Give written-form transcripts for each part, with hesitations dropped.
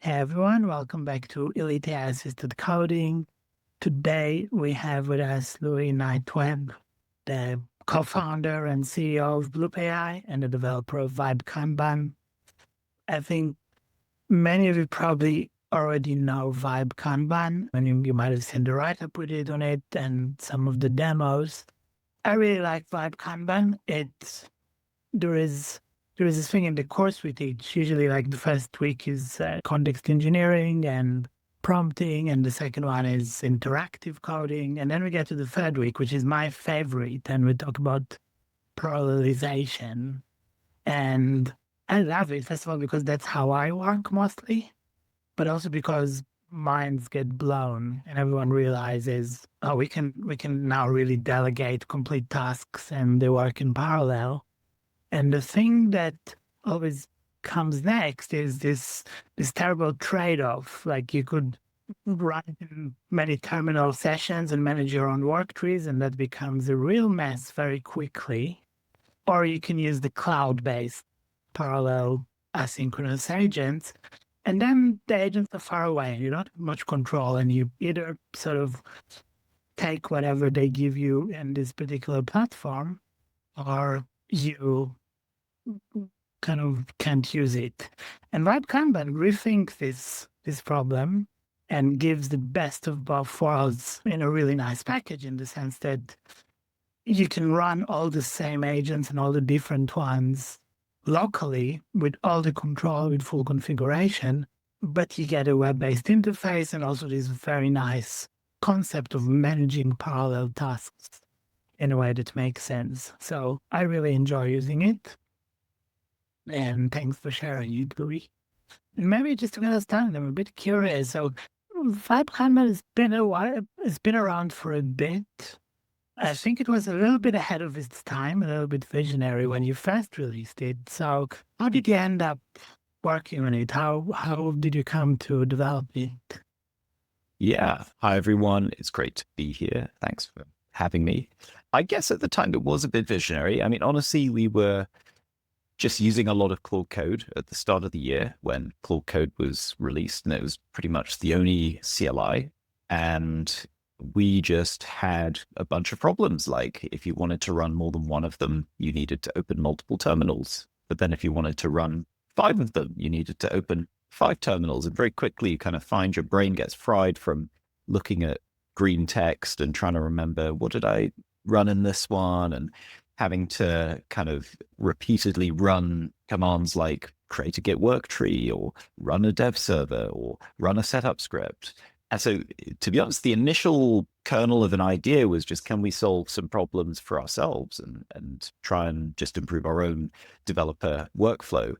Hey everyone, welcome back to Elite AI Assisted Coding. Today we have with us Knight-Webb, the co-founder and CEO of Bloop AI and the developer of Vibe-Kanban. I think many of you probably already know Vibe-Kanban, and you might have seen the write-up we did on it and some of the demos. I really like Vibe-Kanban. There is this thing in the course we teach. Usually, like the first week is context engineering and prompting, and the second one is interactive coding. And then we get to the third week, which is my favorite, and we talk about parallelization. And I love it, first of all, because that's how I work mostly, but also because minds get blown and everyone realizes, oh, we can now really delegate complete tasks and they work in parallel. And the thing that always comes next is this terrible trade-off. Like you could run in many terminal sessions and manage your own worktrees, and that becomes a real mess very quickly. Or you can use the cloud-based parallel asynchronous agents, and then the agents are far away and you don't have much control, and you either sort of take whatever they give you in this particular platform, or you kind of can't use it. And Vibe-Kanban rethinks this problem and gives the best of both worlds in a really nice package, in the sense that you can run all the same agents and all the different ones locally with all the control, with full configuration, but you get a web-based interface and also this very nice concept of managing parallel tasks in a way that makes sense. So I really enjoy using it. And thanks for sharing it, Louis. And maybe just to get us started, I'm a bit curious. So Vibe-Kanban has been a while, it's been around for a bit. I think it was a little bit ahead of its time, a little bit visionary when you first released it. So how did you end up working on it? How did you come to develop it? Yeah. Hi, everyone. It's great to be here. Thanks for having me. I guess at the time it was a bit visionary. I mean, honestly, we were just using a lot of Claude Code at the start of the year when Claude Code was released, and it was pretty much the only CLI. And we just had a bunch of problems. Like if you wanted to run more than one of them, you needed to open multiple terminals. But then if you wanted to run 5 of them, you needed to open 5 terminals. And very quickly, you kind of find your brain gets fried from looking at green text and trying to remember, what did I run in this one? And having to kind of repeatedly run commands like create a Git work tree or run a dev server or run a setup script. And so, to be honest, the initial kernel of an idea was just, can we solve some problems for ourselves and try and just improve our own developer workflow?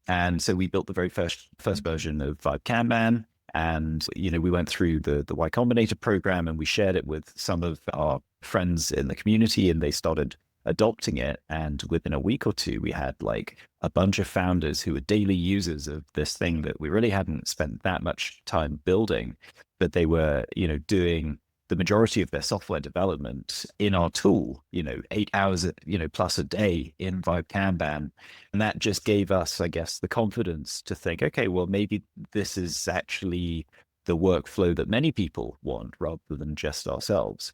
And so we built the very first version of Vibe-Kanban. And, we went through the Y Combinator program and we shared it with some of our friends in the community, and they started adopting it. And within a week or two, we had like a bunch of founders who were daily users of this thing that we really hadn't spent that much time building, but they were, doing the majority of their software development in our tool, 8 hours, plus a day in Vibe-Kanban. And that just gave us, I guess, the confidence to think, okay, well, maybe this is actually the workflow that many people want rather than just ourselves.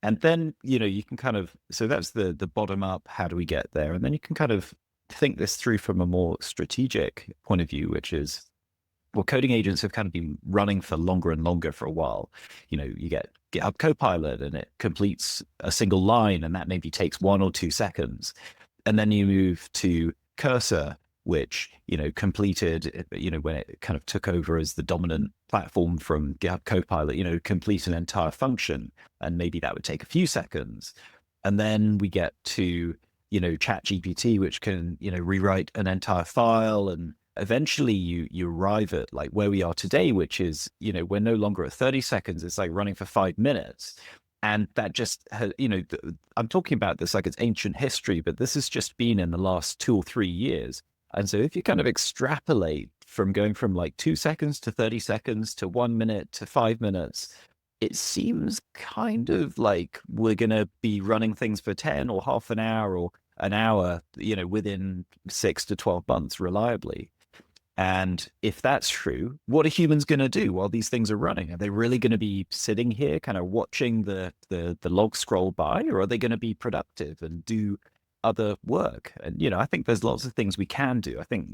And then, you can kind of, so that's the bottom up, how do we get there? And then you can kind of think this through from a more strategic point of view, which is, well, coding agents have kind of been running for longer and longer for a while. You get GitHub Copilot and it completes a single line, and that maybe takes 1 or 2 seconds. And then you move to Cursor, which, completed, when it kind of took over as the dominant platform from GitHub Copilot, complete an entire function. And maybe that would take a few seconds. And then we get to, ChatGPT, which can, rewrite an entire file. And eventually you arrive at like where we are today, which is, we're no longer at 30 seconds. It's like running for 5 minutes. And that just, I'm talking about this like it's ancient history, but this has just been in the last 2 or 3 years. And so if you kind of extrapolate from going from like 2 seconds to 30 seconds to 1 minute to 5 minutes, it seems kind of like we're going to be running things for 10 or half an hour or an hour, within 6 to 12 months reliably. And if that's true, what are humans going to do while these things are running? Are they really going to be sitting here kind of watching the log scroll by, or are they going to be productive and do other work? And, I think there's lots of things we can do. I think,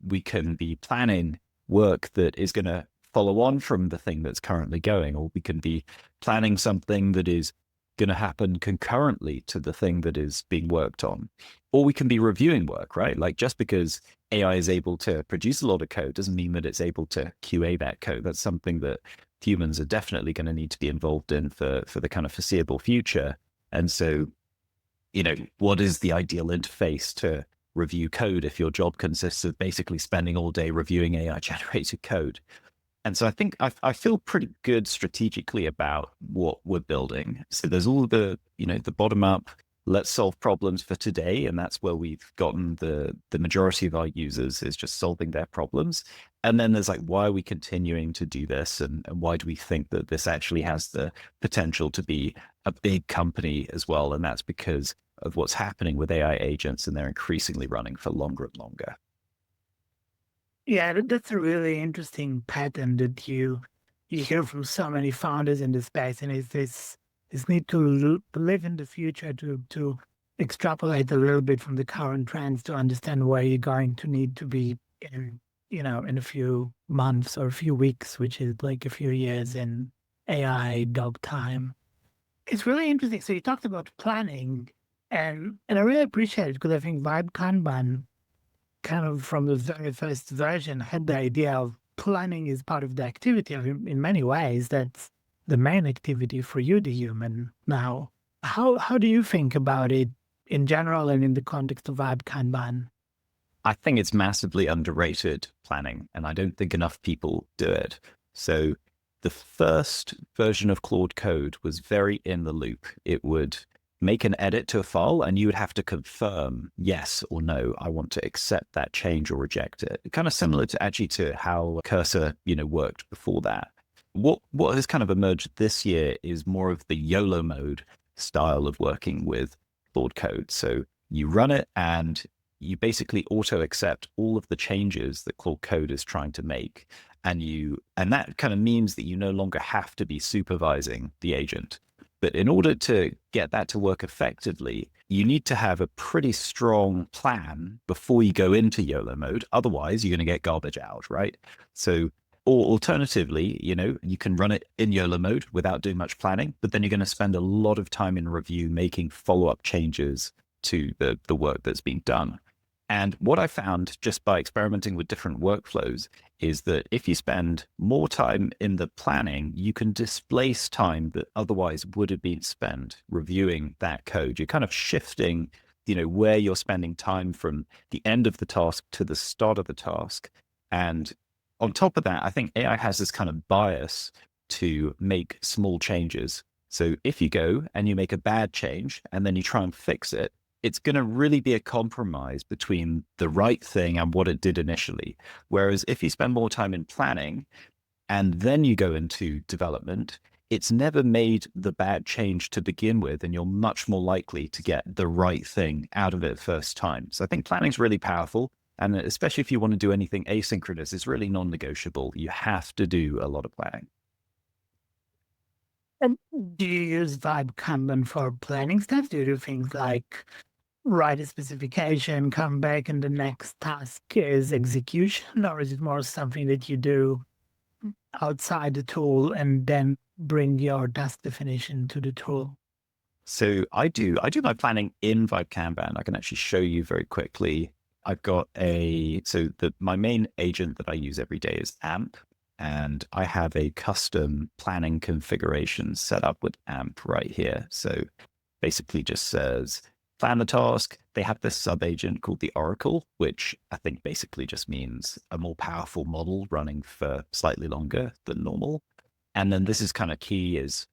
we can be planning work that is going to follow on from the thing that's currently going, or we can be planning something that is going to happen concurrently to the thing that is being worked on. Or we can be reviewing work, right? Like just because AI is able to produce a lot of code doesn't mean that it's able to QA that code. That's something that humans are definitely going to need to be involved in for the kind of foreseeable future. And so, what is the ideal interface to review code if your job consists of basically spending all day reviewing AI generated code? And so I think I feel pretty good strategically about what we're building. So there's all the bottom up, let's solve problems for today. And that's where we've gotten the majority of our users, is just solving their problems. And then there's like, why are we continuing to do this? And why do we think that this actually has the potential to be a big company as well? And that's because of what's happening with AI agents, and they're increasingly running for longer and longer. Yeah, that's a really interesting pattern that you hear from so many founders in the space, and it's this need to live in the future, to extrapolate a little bit from the current trends to understand where you're going to need to be in in a few months or a few weeks, which is like a few years in AI dog time. It's really interesting. So you talked about planning, and I really appreciate it because I think Vibe-Kanban, kind of from the very first version, had the idea of planning is part of the activity. In many ways, that's the main activity for you, the human. Now, how do you think about it in general and in the context of Vibe-Kanban? I think it's massively underrated planning, and I don't think enough people do it. So the first version of Claude Code was very in the loop. It would make an edit to a file, and you would have to confirm yes or no, I want to accept that change or reject it. Kind of similar to how Cursor, worked before that. What has kind of emerged this year is more of the YOLO mode style of working with Claude Code. So you run it and you basically auto accept all of the changes that Claude Code is trying to make. And that kind of means that you no longer have to be supervising the agent. But in order to get that to work effectively, you need to have a pretty strong plan before you go into YOLO mode. Otherwise, you're going to get garbage out, right? So, or alternatively, you can run it in YOLO mode without doing much planning, but then you're going to spend a lot of time in review making follow-up changes to the work that's being done. And what I found just by experimenting with different workflows is that if you spend more time in the planning, you can displace time that otherwise would have been spent reviewing that code. You're kind of shifting, where you're spending time from the end of the task to the start of the task. And on top of that, I think AI has this kind of bias to make small changes. So if you go and you make a bad change and then you try and fix it, it's going to really be a compromise between the right thing and what it did initially. Whereas if you spend more time in planning and then you go into development, it's never made the bad change to begin with, and you're much more likely to get the right thing out of it first time. So I think planning is really powerful. And especially if you want to do anything asynchronous, it's really non-negotiable. You have to do a lot of planning. And do you use Vibe-Kanban for planning stuff? Do you do things like write a specification, come back, and the next task is execution? Or is it more something that you do outside the tool and then bring your task definition to the tool? So I do my planning in Vibe-Kanban. I can actually show you very quickly. I've got my main agent that I use every day is AMP, and I have a custom planning configuration set up with AMP right here. So basically just says, plan the task. They have this sub-agent called the Oracle, which I think basically just means a more powerful model running for slightly longer than normal. And then this is kind of key is,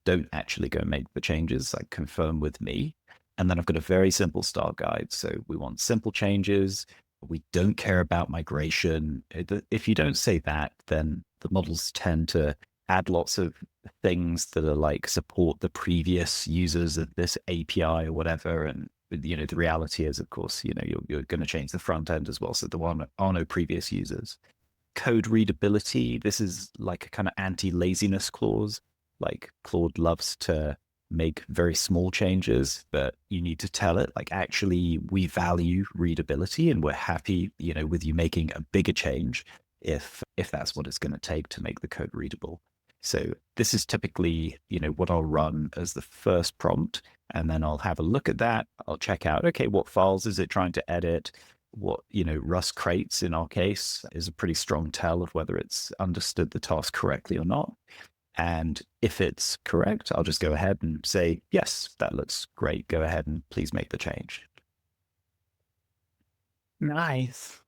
don't actually go make the changes, like confirm with me. And then I've got a very simple start guide. So we want simple changes. We don't care about migration. If you don't say that, then the models tend to add lots of things that are like support the previous users of this API or whatever. And But, the reality is, of course, you're going to change the front end as well. So there are no previous users. Code readability, this is like a kind of anti-laziness clause. Like Claude loves to make very small changes, but you need to tell it, like, actually, we value readability and we're happy, with you making a bigger change if that's what it's going to take to make the code readable. So this is typically, what I'll run as the first prompt, and then I'll have a look at that. I'll check out, okay, what files is it trying to edit? What, Rust crates in our case is a pretty strong tell of whether it's understood the task correctly or not. And if it's correct, I'll just go ahead and say, yes, that looks great. Go ahead and please make the change. Nice.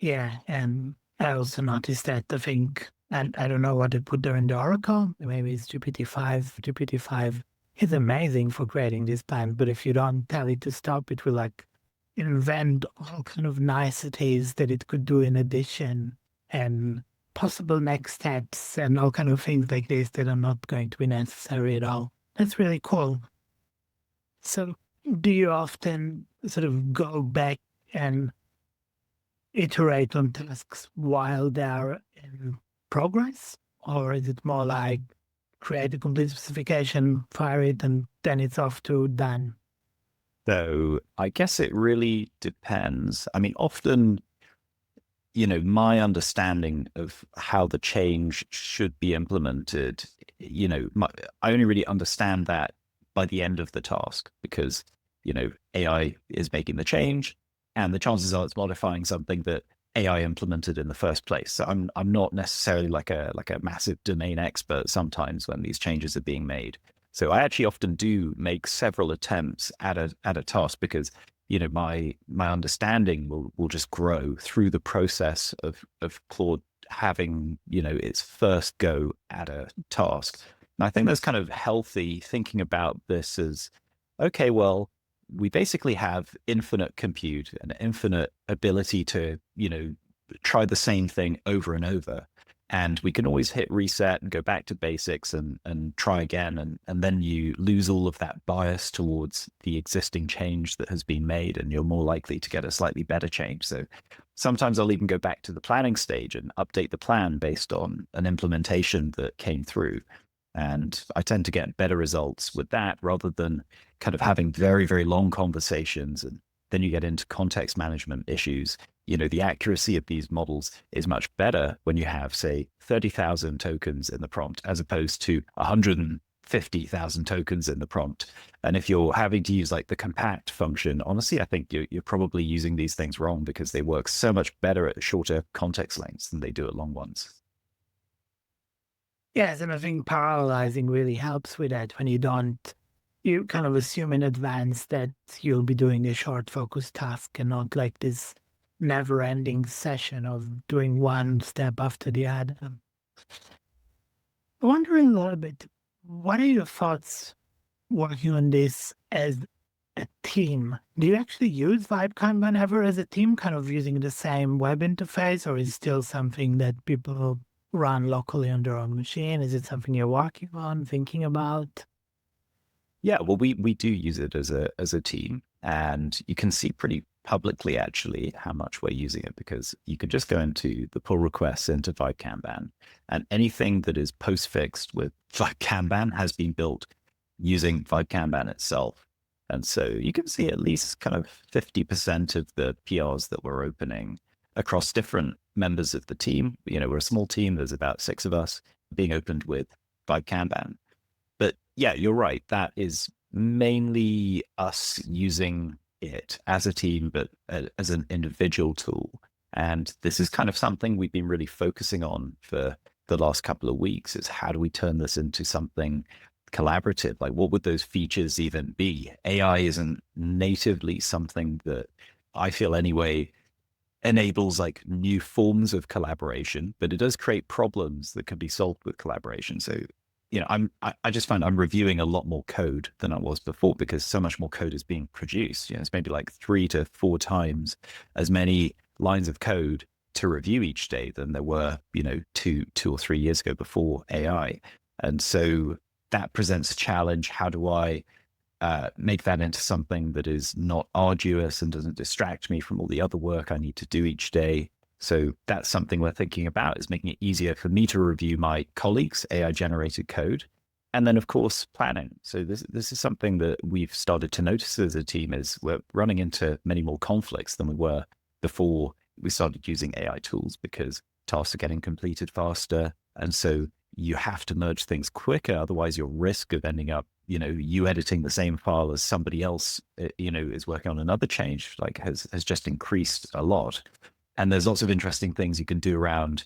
Yeah. And I also noticed that I think, and I don't know what they put there in the Oracle, maybe it's GPT-5. GPT-5 is amazing for creating these plans, but if you don't tell it to stop, it will like invent all kind of niceties that it could do in addition, and possible next steps and all kind of things like this that are not going to be necessary at all. That's really cool. So do you often sort of go back and iterate on tasks while they're in progress? Or is it more like create a complete specification, fire it, and then it's off to done? So I guess it really depends. I mean, often, my understanding of how the change should be implemented, I only really understand that by the end of the task because, AI is making the change and the chances are it's modifying something that AI implemented in the first place. So I'm not necessarily like a massive domain expert sometimes when these changes are being made. So I actually often do make several attempts at a task because, my understanding will just grow through the process of Claude having, its first go at a task. And I think that's kind of healthy thinking about this as, okay, well, we basically have infinite compute and infinite ability to, try the same thing over and over. And we can always hit reset and go back to basics and try again. And then you lose all of that bias towards the existing change that has been made, and you're more likely to get a slightly better change. So sometimes I'll even go back to the planning stage and update the plan based on an implementation that came through. And I tend to get better results with that rather than kind of having very, very long conversations. And then you get into context management issues. The accuracy of these models is much better when you have, say, 30,000 tokens in the prompt as opposed to 150,000 tokens in the prompt. And if you're having to use like the compact function, honestly, I think you're probably using these things wrong because they work so much better at shorter context lengths than they do at long ones. Yes, and I think parallelizing really helps with that when you kind of assume in advance that you'll be doing a short focused task and not like this never-ending session of doing one step after the other. Wondering a little bit, what are your thoughts working on this as a team? Do you actually use Vibe-Kanban ever as a team, kind of using the same web interface, or is it still something that people run locally on their own machine? Is it something you're working on, thinking about? Yeah, well, we do use it as a team, and you can see pretty publicly actually how much we're using it because you can just go into the pull requests into Vibe-Kanban, and anything that is postfixed with Vibe-Kanban has been built using Vibe-Kanban itself. And so you can see at least kind of 50% of the PRs that we're opening across different members of the team. We're a small team. There's about 6 of us being opened with Vibe-Kanban. But yeah, you're right. That is mainly us using it as a team, but as an individual tool. And this is kind of something we've been really focusing on for the last couple of weeks is how do we turn this into something collaborative? Like what would those features even be? AI isn't natively something that I feel anyway enables like new forms of collaboration, but it does create problems that can be solved with collaboration. So I just find I'm reviewing a lot more code than I was before because so much more code is being produced. It's maybe like 3 to 4 times as many lines of code to review each day than there were, 2 or 3 years ago before AI. And so that presents a challenge. How do I make that into something that is not arduous and doesn't distract me from all the other work I need to do each day. So that's something we're thinking about, is making it easier for me to review my colleagues' AI generated code. And then, of course, planning. So this is something that we've started to notice as a team, is we're running into many more conflicts than we were before we started using AI tools, because tasks are getting completed faster. And so you have to merge things quicker. Otherwise, your risk of ending up, you editing the same file as somebody else, is working on another change, like has just increased a lot. And there's lots of interesting things you can do around,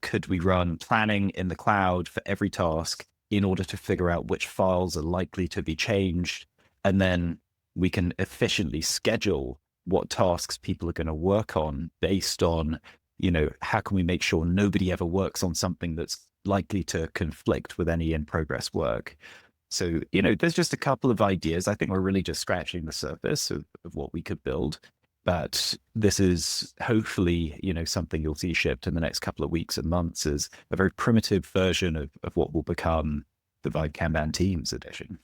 could we run planning in the cloud for every task in order to figure out which files are likely to be changed? And then we can efficiently schedule what tasks people are going to work on based on, how can we make sure nobody ever works on something that's likely to conflict with any in progress work? So, there's just a couple of ideas. I think we're really just scratching the surface of what we could build. But this is hopefully, something you'll see shipped in the next couple of weeks and months, as a very primitive version of what will become the Vibe-Kanban Teams edition.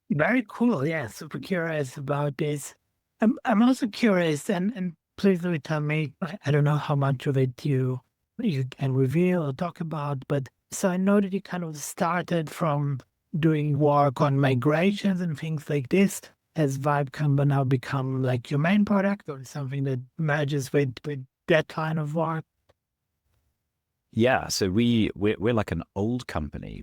Very cool. Yeah, super curious about this. I'm also curious, and please do tell me, I don't know how much of it you can reveal or talk about, but so I know that you kind of started from doing work on migrations and things like this. Has Vibe-Kanban now become like your main product, or something that merges with that kind of work? Yeah, so we're like an old company.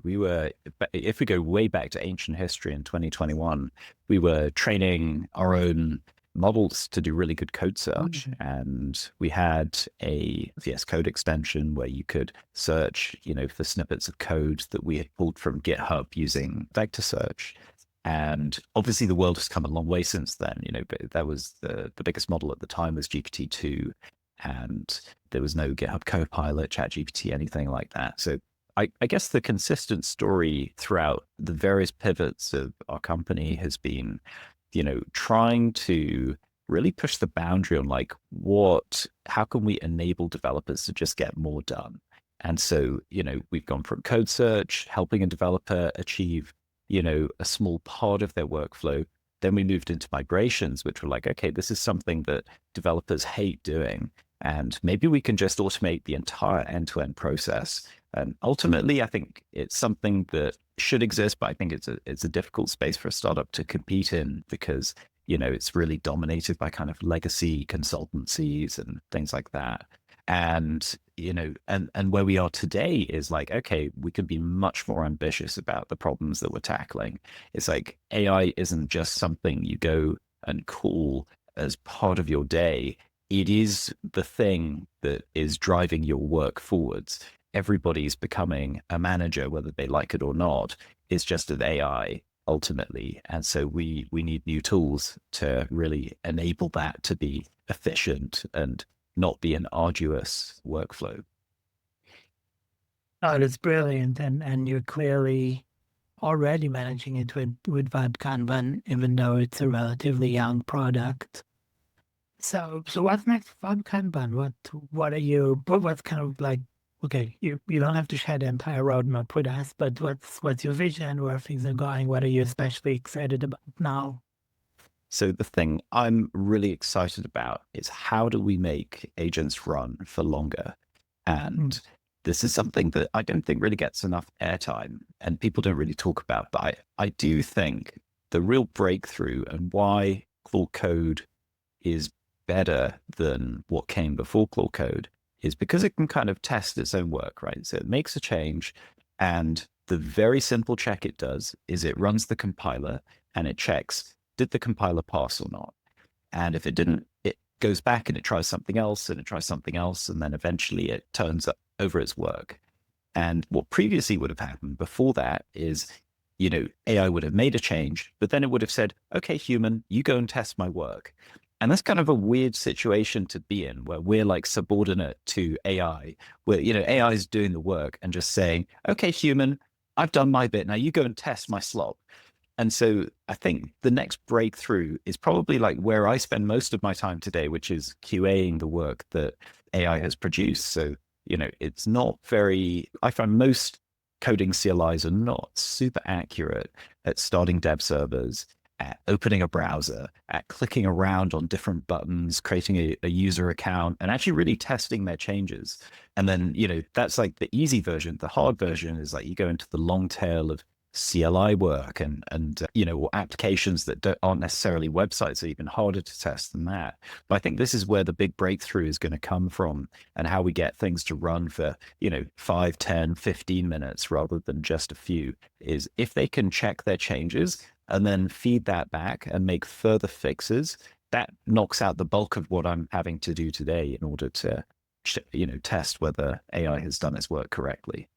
If we go way back to ancient history in 2021, we were training our own models to do really good code search. And we had a VS Code extension where you could search, for snippets of code that we had pulled from GitHub using vector search. And obviously the world has come a long way since then. But that was the biggest model at the time was GPT-2, and there was no GitHub Copilot, ChatGPT, anything like that. So I guess the consistent story throughout the various pivots of our company has been, trying to really push the boundary on how can we enable developers to just get more done? And so, we've gone from code search, helping a developer achieve a small part of their workflow. Then we moved into migrations, which were like, okay, this is something that developers hate doing, and maybe we can just automate the entire end-to-end process. And ultimately, I think it's something that should exist, but I think it's a difficult space for a startup to compete in, because it's really dominated by kind of legacy consultancies and things like that. And and where we are today is like, okay, we can be much more ambitious about the problems that we're tackling. It's like AI isn't just something you go and call as part of your day. It is the thing that is driving your work forwards. Everybody's becoming a manager, whether they like it or not. It's just an AI ultimately. And so we need new tools to really enable that to be efficient and not be an arduous workflow. Oh, that's brilliant. And you're clearly already managing it with Vibe-Kanban, even though it's a relatively young product. So what's next for Vibe-Kanban? What's kind of like, okay, you don't have to share the entire roadmap with us, but what's your vision, where things are going? What are you especially excited about now? So the thing I'm really excited about is, how do we make agents run for longer? And this is something that I don't think really gets enough airtime and people don't really talk about. But I do think the real breakthrough, and why Claude Code is better than what came before Claude Code, is because it can kind of test its own work, right? So it makes a change, and the very simple check it does is it runs the compiler and it checks, did the compiler pass or not? And if it didn't, it goes back and it tries something else and it tries something else. And then eventually it turns over its work. And what previously would have happened before that is, AI would have made a change, but then it would have said, okay, human, you go and test my work. And that's kind of a weird situation to be in, where we're like subordinate to AI, where, AI is doing the work and just saying, okay, human, I've done my bit. Now you go and test my slop. And so I think the next breakthrough is probably like where I spend most of my time today, which is QAing the work that AI has produced. So, it's not very, I find most coding CLIs are not super accurate at starting dev servers, at opening a browser, at clicking around on different buttons, creating a user account, and actually really testing their changes. And then, that's like the easy version. The hard version is like you go into the long tail of CLI work and or applications that aren't necessarily websites are even harder to test than that. But I think this is where the big breakthrough is going to come from, and how we get things to run for 5, 10, 15 minutes rather than just a few, is if they can check their changes and then feed that back and make further fixes. That knocks out the bulk of what I'm having to do today in order to test whether AI has done its work correctly.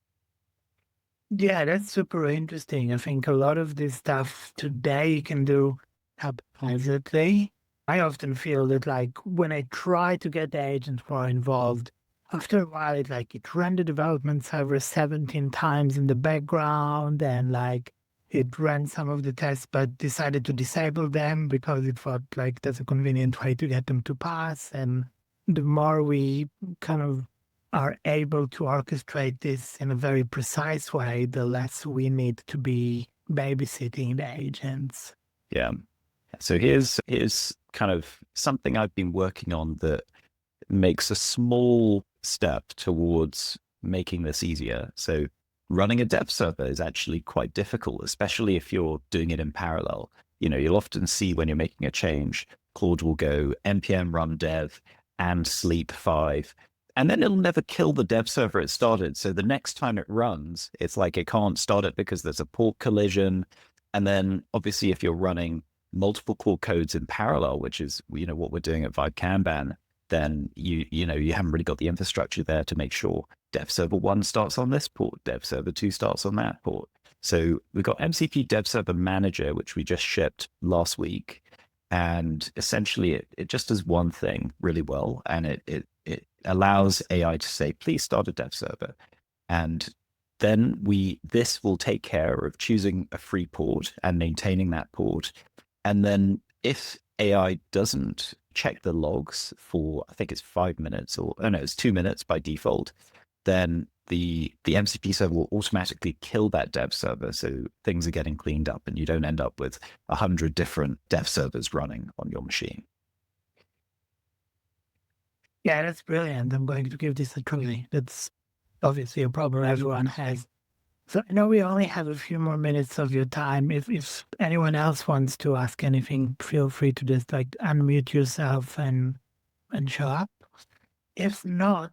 Yeah, that's super interesting. I think a lot of this stuff today you can do haphazardly. I often feel that like when I try to get the agents more involved, after a while it ran the development server 17 times in the background, and like it ran some of the tests but decided to disable them because it thought like that's a convenient way to get them to pass. And the more we kind of are able to orchestrate this in a very precise way, the less we need to be babysitting the agents. Yeah. So here's kind of something I've been working on that makes a small step towards making this easier. So running a dev server is actually quite difficult, especially if you're doing it in parallel. You'll often see when you're making a change, Claude will go npm run dev and sleep 5. And then it'll never kill the dev server it started. So the next time it runs, it's like it can't start it because there's a port collision. And then obviously if you're running multiple core codes in parallel, which is what we're doing at Vibe-Kanban, then you haven't really got the infrastructure there to make sure dev server 1 starts on this port, dev server 2 starts on that port. So we've got MCP dev server manager, which we just shipped last week. And essentially it just does one thing really well. And it allows AI to say, please start a dev server. And then this will take care of choosing a free port and maintaining that port. And then if AI doesn't check the logs for, I think it's 5 minutes, or no, it's 2 minutes by default, then the MCP server will automatically kill that dev server. So things are getting cleaned up and you don't end up with 100 different dev servers running on your machine. Yeah, that's brilliant. I'm going to give this a try. That's obviously a problem everyone has. So I know we only have a few more minutes of your time. If anyone else wants to ask anything, feel free to just like unmute yourself and show up. If not,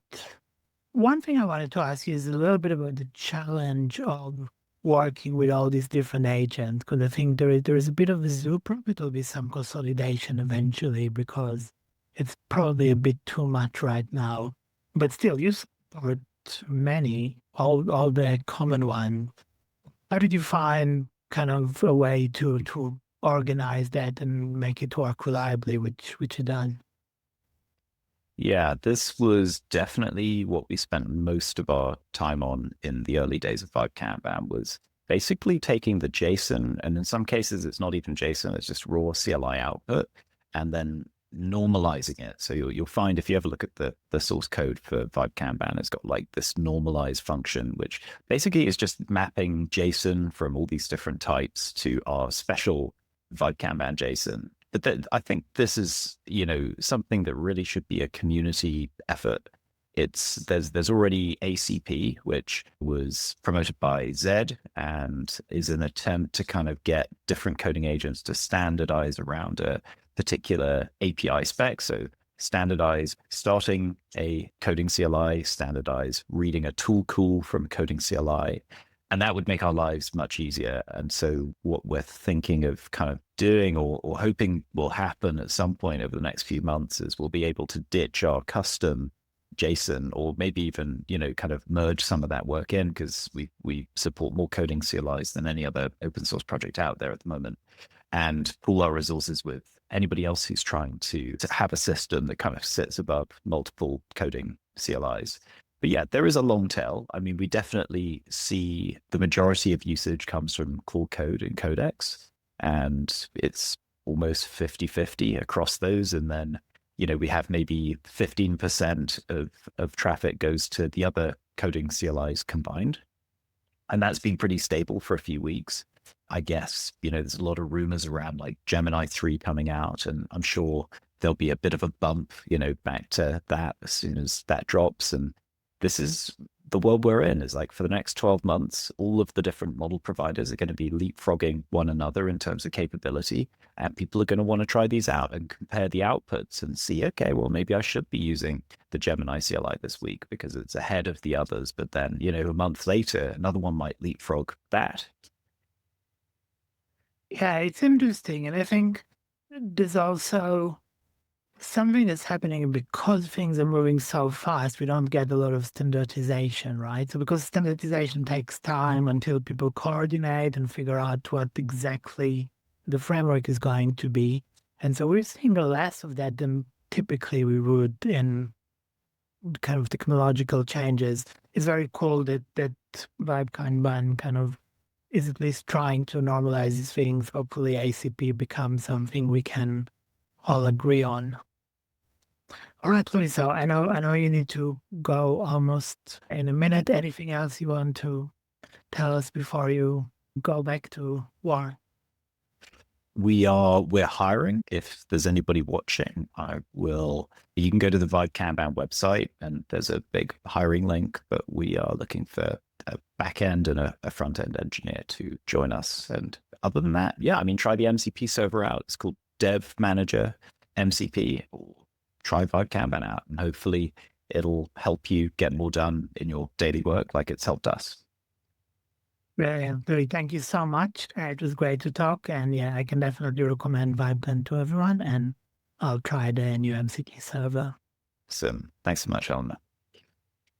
one thing I wanted to ask you is a little bit about the challenge of working with all these different agents, because I think there is a bit of a soup. It'll be some consolidation eventually, because it's probably a bit too much right now. But still, you support many, all the common ones. How did you find kind of a way to organize that and make it work reliably, which you done? Yeah, this was definitely what we spent most of our time on in the early days of Vibe-Kanban, was basically taking the JSON, and in some cases it's not even JSON, it's just raw CLI output, and then normalizing it. So you'll find if you ever look at the source code for Vibe-Kanban, it's got like this normalize function, which basically is just mapping JSON from all these different types to our special Vibe-Kanban JSON. But I think this is, something that really should be a community effort. There's already ACP, which was promoted by Zed and is an attempt to kind of get different coding agents to standardize around a particular API spec. So standardize starting a coding CLI, standardize reading a tool call from a coding CLI. And that would make our lives much easier. And so what we're thinking of kind of doing or hoping will happen at some point over the next few months is we'll be able to ditch our custom JSON, or maybe even, kind of merge some of that work in, because we support more coding CLIs than any other open source project out there at the moment, and pool our resources with anybody else who's trying to have a system that kind of sits above multiple coding CLIs. But yeah, there is a long tail. I mean, we definitely see the majority of usage comes from Claude Code and Codex, and it's almost 50-50 across those. And then, we have maybe 15% of traffic goes to the other coding CLIs combined. And that's been pretty stable for a few weeks. I guess, there's a lot of rumors around like Gemini 3 coming out, and I'm sure there'll be a bit of a bump, back to that as soon as that drops. And this is the world we're in, is like for the next 12 months, all of the different model providers are going to be leapfrogging one another in terms of capability. And people are going to want to try these out and compare the outputs and see, okay, well, maybe I should be using the Gemini CLI this week because it's ahead of the others. But then, a month later, another one might leapfrog that. Yeah, it's interesting. And I think there's also something that's happening because things are moving so fast. We don't get a lot of standardization, right? So because standardization takes time until people coordinate and figure out what exactly the framework is going to be. And so we're seeing less of that than typically we would in kind of technological changes. It's very cool that Vibe-Kanban kind of is at least trying to normalize these things. Hopefully ACP becomes something we can all agree on. All right, Louis, so I know you need to go almost in a minute. Anything else you want to tell us before you go back to work? We're hiring. If there's anybody watching, you can go to the Vibe-Kanban website and there's a big hiring link, but we are looking for a back end and a front end engineer to join us. And other than that, try the MCP server out. It's called Dev Manager MCP. Try Vibe-Kanban out, and hopefully it'll help you get more done in your daily work like it's helped us. Brilliant. Louis, thank you so much. It was great to talk. And yeah, I can definitely recommend Vibe-Kan to everyone. And I'll try the new MCP server. So thanks so much, Eleanor.